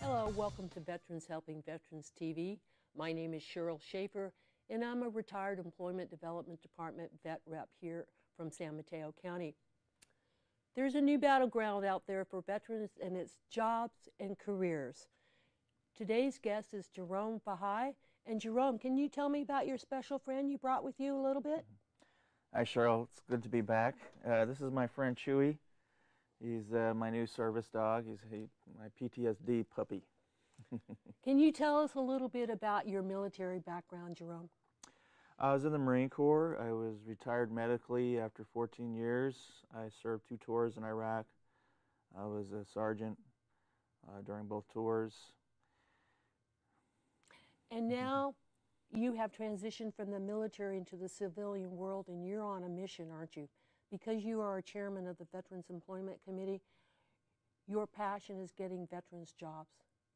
Hello, welcome to Veterans Helping Veterans TV. My name is Sheryl Shaffer, and I'm a retired Employment Development Department vet rep here from San Mateo County. There's a new battleground out there for veterans, and it's jobs and careers. Today's guest is Jarom Vahai. And Jarom, can you tell me about your special friend you brought with you a little bit? Hi, Sheryl. It's good to be back. This is my friend Chewy. He's my new service dog. He's my P.T.S.D puppy. Can you tell us a little bit about your military background, Jarom? I was in the Marine Corps. I was retired medically after 14 years. I served 2 tours in Iraq. I was a sergeant during both tours. And now you have transitioned from the military into the civilian world, and you're on a mission, aren't you? Because you are a chairman of the Veterans Employment Committee, your passion is getting veterans jobs.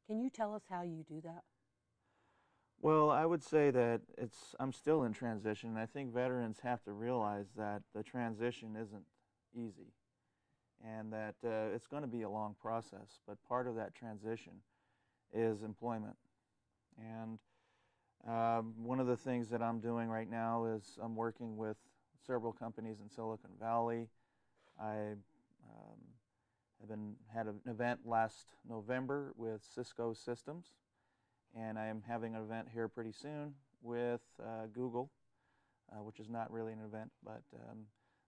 Can you tell us how you do that? Well, I would say that I'm still in transition, and I think veterans have to realize that the transition isn't easy, and that it's going to be a long process, but part of that transition is employment. And one of the things that I'm doing right now is I'm working with several companies in Silicon Valley. I had an event last November with Cisco Systems, and I am having an event here pretty soon with Google, which is not really an event, but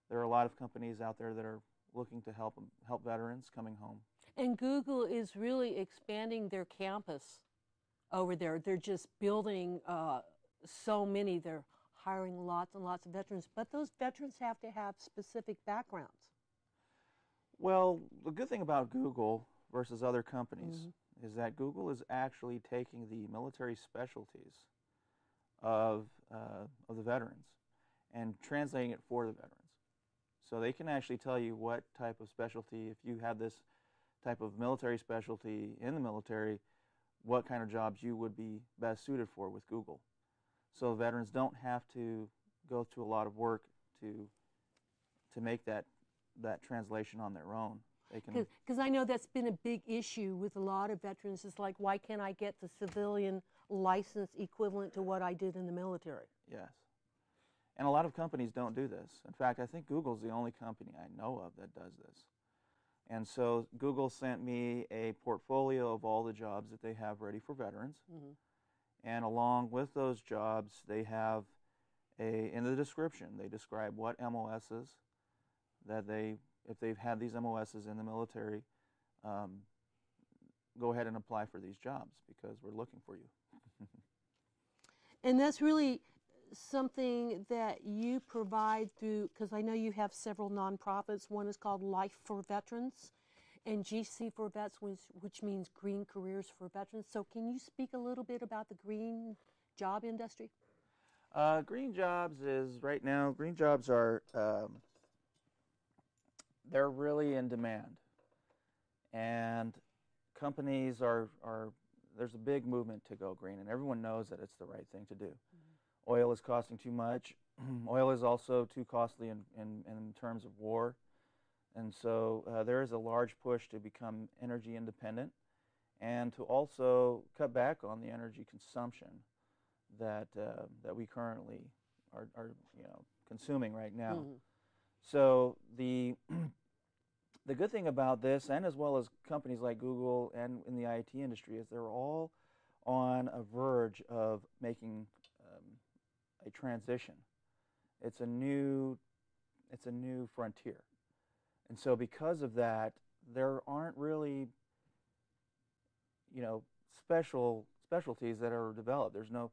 there are a lot of companies out there that are looking to help veterans coming home. And Google is really expanding their campus over there. They're just building so many. They're hiring lots and lots of veterans, but those veterans have to have specific backgrounds. Well, the good thing about Google versus other companies is that Google is actually taking the military specialties of the veterans and translating it for the veterans. So they can actually tell you what type of specialty, if you have this type of military specialty in the military, what kind of jobs you would be best suited for with Google. So veterans don't have to go through a lot of work to make that translation on their own. Because I know that's been a big issue with a lot of veterans. It's like, why can't I get the civilian license equivalent to what I did in the military? Yes. And a lot of companies don't do this. In fact, I think Google's the only company I know of that does this. And so Google sent me a portfolio of all the jobs that they have ready for veterans. And along with those jobs, they have in the description, they describe what MOSs that if they've had these MOSs in the military, go ahead and apply for these jobs because we're looking for you. And that's really something that you provide through, because I know you have several nonprofits. One is called Life for Veterans, and GC for Vets, which means Green Careers for Veterans. So can you speak a little bit about the green job industry? Green jobs is, right now, green jobs are, they're really in demand. And companies there's a big movement to go green, and everyone knows that it's the right thing to do. Oil is costing too much. Oil is also too costly in terms of war. And so there is a large push to become energy independent and to also cut back on the energy consumption that we currently are consuming right now. So the good thing about this, and as well as companies like Google and in the IT industry, is they're all on a verge of making a transition. It's a new frontier. And so because of that, there aren't really, specialties that are developed. There's no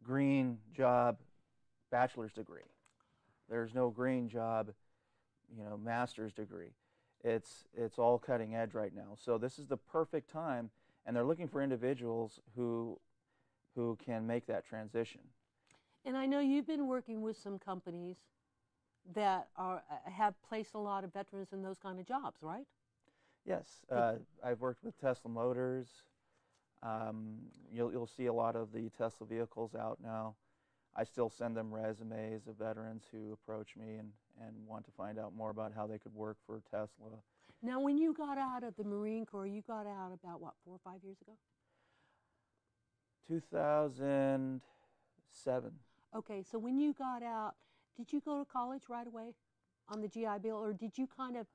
green job bachelor's degree. There's no green job, master's degree. It's all cutting edge right now. So this is the perfect time, and they're looking for individuals who can make that transition. And I know you've been working with some companies that have placed a lot of veterans in those kind of jobs, right? Yes, I've worked with Tesla Motors. You'll see a lot of the Tesla vehicles out now. I still send them resumes of veterans who approach me and and want to find out more about how they could work for Tesla. Now, when you got out of the Marine Corps, you got out about, what, 4 or 5 years ago? 2007. Okay, so when you got out, did you go to college right away on the GI Bill, or did you kind of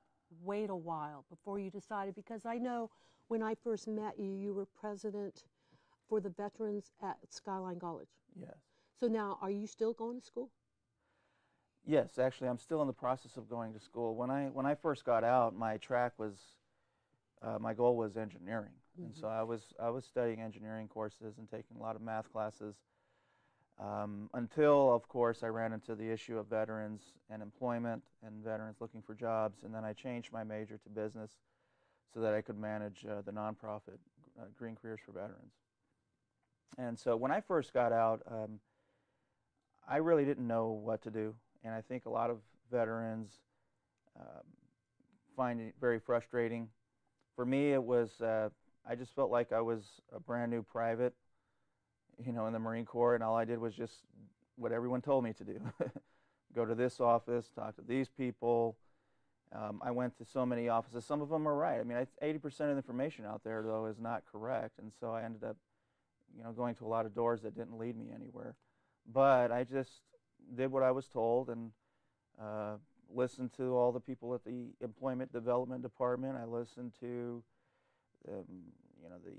wait a while before you decided? Because I know when I first met you, you were president for the veterans at Skyline College. Yes. So now, are you still going to school? Yes, actually, I'm still in the process of going to school. When I first got out, my track was, my goal was engineering, and so I was studying engineering courses and taking a lot of math classes. Until, of course, I ran into the issue of veterans and employment and veterans looking for jobs, and then I changed my major to business so that I could manage the nonprofit Green Careers for Veterans. And so when I first got out, I really didn't know what to do, and I think a lot of veterans find it very frustrating. For me, it was, I just felt like I was a brand new private, you know, in the Marine Corps, and all I did was just what everyone told me to do. Go to this office, talk to these people. I went to so many offices. Some of them are right. I mean, 80% of the information out there, though, is not correct, and so I ended up, you know, going to a lot of doors that didn't lead me anywhere. But I just did what I was told and listened to all the people at the Employment Development Department. I listened to, you know, the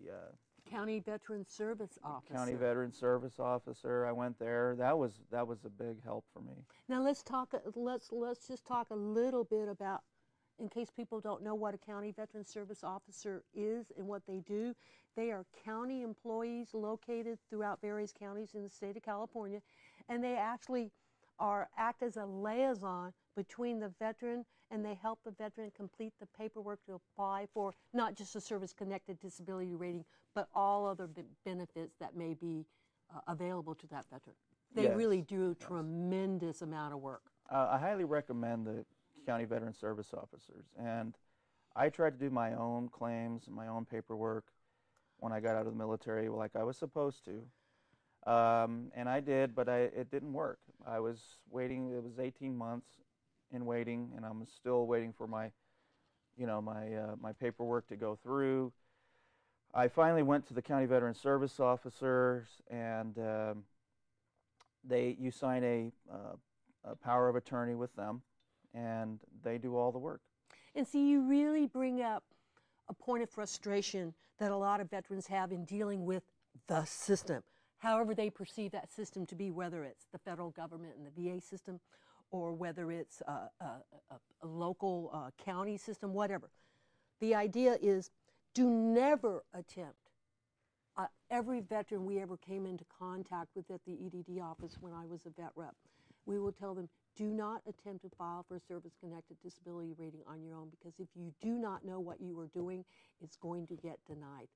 County Veteran Service Officer. County Veteran Service Officer. I went there. That was a big help for me. Now let's just talk a little bit about, in case people don't know what a County Veteran Service Officer is and what they do. They are county employees located throughout various counties in the state of California, and they actually act as a liaison between the veteran, and they help the veteran complete the paperwork to apply for not just a service-connected disability rating, but all other benefits that may be available to that veteran. They really do a tremendous amount of work. I highly recommend the County Veteran Service Officers, and I tried to do my own claims and my own paperwork when I got out of the military like I was supposed to. And I did, but it didn't work. I was waiting. It was 18 months in waiting, and I'm still waiting for my, you know, my paperwork to go through. I finally went to the County Veteran Service Officers, and you sign a power of attorney with them, and they do all the work. And see, you really bring up a point of frustration that a lot of veterans have in dealing with the system, however they perceive that system to be, whether it's the federal government and the VA system, or whether it's a local county system, whatever. The idea is, do never attempt. Every veteran we ever came into contact with at the EDD office when I was a vet rep, we will tell them, do not attempt to file for a service-connected disability rating on your own, because if you do not know what you are doing, it's going to get denied.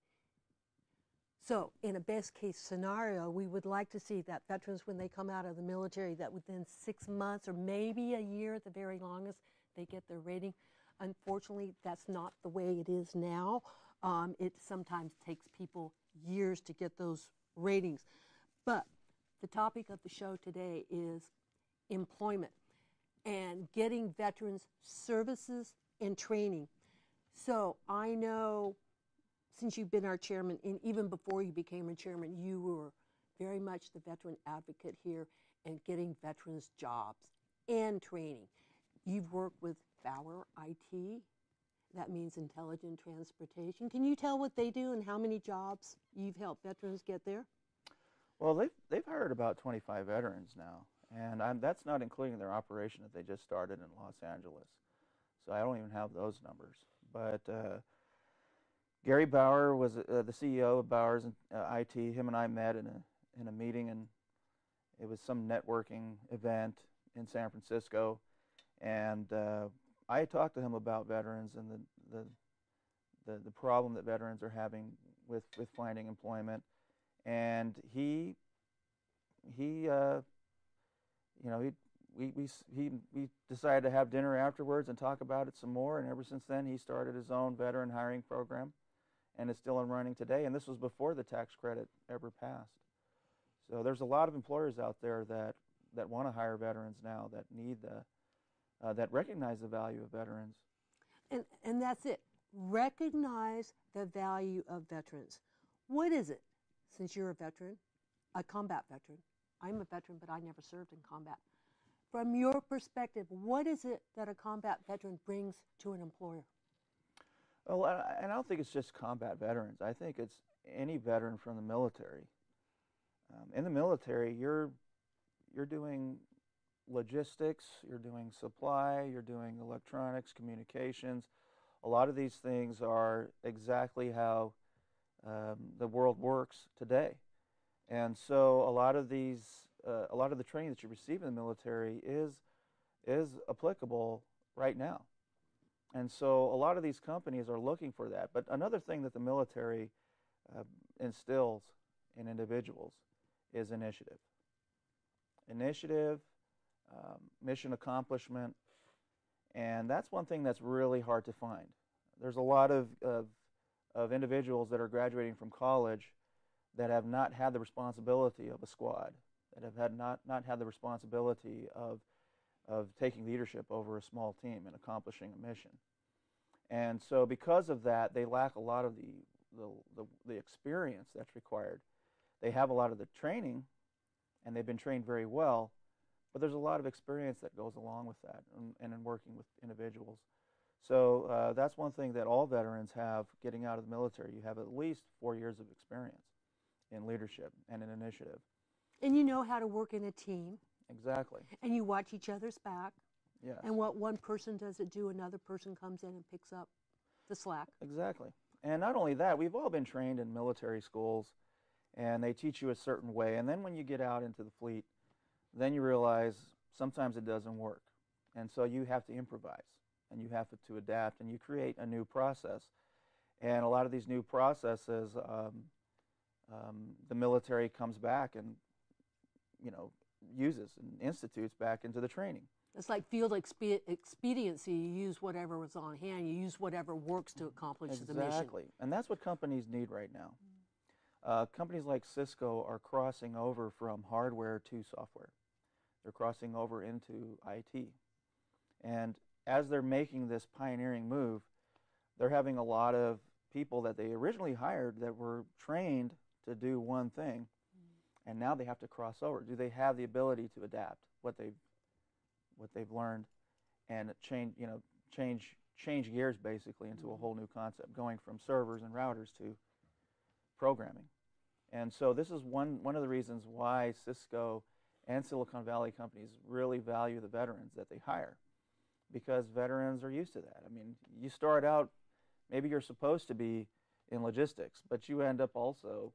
So in a best-case scenario, we would like to see that veterans, when they come out of the military, that within 6 months or maybe a year at the very longest, they get their rating. Unfortunately, that's not the way it is now. It sometimes takes people years to get those ratings. But the topic of the show today is employment and getting veterans services and training. So I know, since you've been our chairman, and even before you became a chairman, you were very much the veteran advocate here and getting veterans jobs and training. You've worked with Bauer I.T., that means Intelligent Transportation. Can you tell what they do and how many jobs you've helped veterans get there? Well, they've hired about 25 veterans now, and that's not including their operation that they just started in Los Angeles. So I don't even have those numbers. But Gary Bauer was the CEO of Bauer's IT. Him and I met in a meeting, and it was some networking event in San Francisco, and I talked to him about veterans and the problem that veterans are having with finding employment, and he decided to have dinner afterwards and talk about it some more, and ever since then he started his own veteran hiring program, and it's still in running today, and this was before the tax credit ever passed. So there's a lot of employers out there that want to hire veterans now, that need that recognize the value of veterans. And that's it. Recognize the value of veterans. What is it, since you're a veteran, a combat veteran? I'm a veteran, but I never served in combat. From your perspective, what is it that a combat veteran brings to an employer? Well, and I don't think it's just combat veterans. I think it's any veteran from the military. In the military, you're doing logistics, you're doing supply, you're doing electronics, communications. A lot of these things are exactly how the world works today. And so a lot of the training that you receive in the military is applicable right now. And so a lot of these companies are looking for that. But another thing that the military instills in individuals is initiative. Initiative, mission accomplishment, and that's one thing that's really hard to find. There's a lot of individuals that are graduating from college that have not had the responsibility of a squad, that have not had the responsibility of taking leadership over a small team and accomplishing a mission. And so because of that, they lack a lot of the experience that's required. They have a lot of the training, and they've been trained very well, but there's a lot of experience that goes along with that and in working with individuals. So that's one thing that all veterans have getting out of the military. You have at least 4 years of experience in leadership and in initiative. And you know how to work in a team. Exactly. And you watch each other's back. Yes. And what one person doesn't do, another person comes in and picks up the slack. Exactly. And not only that, we've all been trained in military schools, and they teach you a certain way. And then when you get out into the fleet, then you realize sometimes it doesn't work. And so you have to improvise, and you have to adapt, and you create a new process. And a lot of these new processes, the military comes back and, uses and institutes back into the training. It's like field expediency. You use whatever was on hand. You use whatever works to accomplish the mission. Exactly. And that's what companies need right now. Companies like Cisco are crossing over from hardware to software. They're crossing over into IT. And as they're making this pioneering move, they're having a lot of people that they originally hired that were trained to do one thing, and now they have to cross over. Do they have the ability to adapt what they've learned and change gears basically into a whole new concept, going from servers and routers to programming? And so this is one of the reasons why Cisco and Silicon Valley companies really value the veterans that they hire, because veterans are used to that. I mean, you start out, maybe you're supposed to be in logistics, but you end up also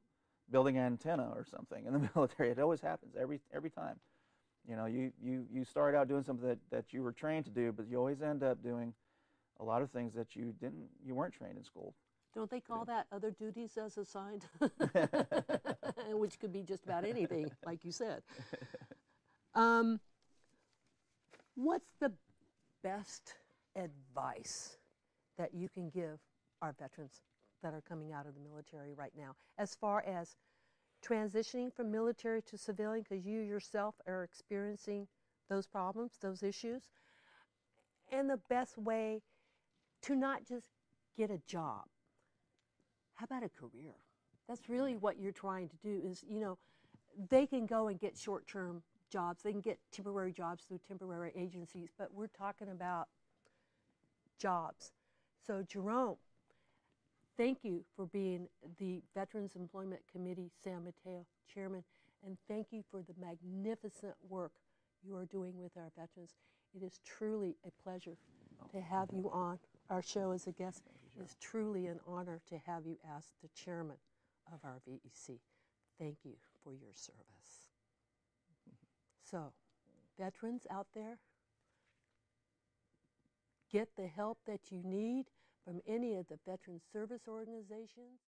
building an antenna or something in the military. It always happens every time. You start out doing something that you were trained to do, but you always end up doing a lot of things that you weren't trained in school. Don't they call that other duties as assigned? Which could be just about anything, like you said. What's the best advice that you can give our veterans that are coming out of the military right now, as far as transitioning from military to civilian, because you yourself are experiencing those problems, those issues, and the best way to not just get a job? How about a career? That's really what you're trying to do is, they can go and get short-term jobs. They can get temporary jobs through temporary agencies, but we're talking about jobs. So, Jarom, thank you for being the Veterans Employment Committee San Mateo Chairman, and thank you for the magnificent work you are doing with our veterans. It is truly a pleasure to have you on our show as a guest. It is truly an honor to have you as the chairman of our VEC. Thank you for your service. So, veterans out there, get the help that you need from any of the veteran service organizations.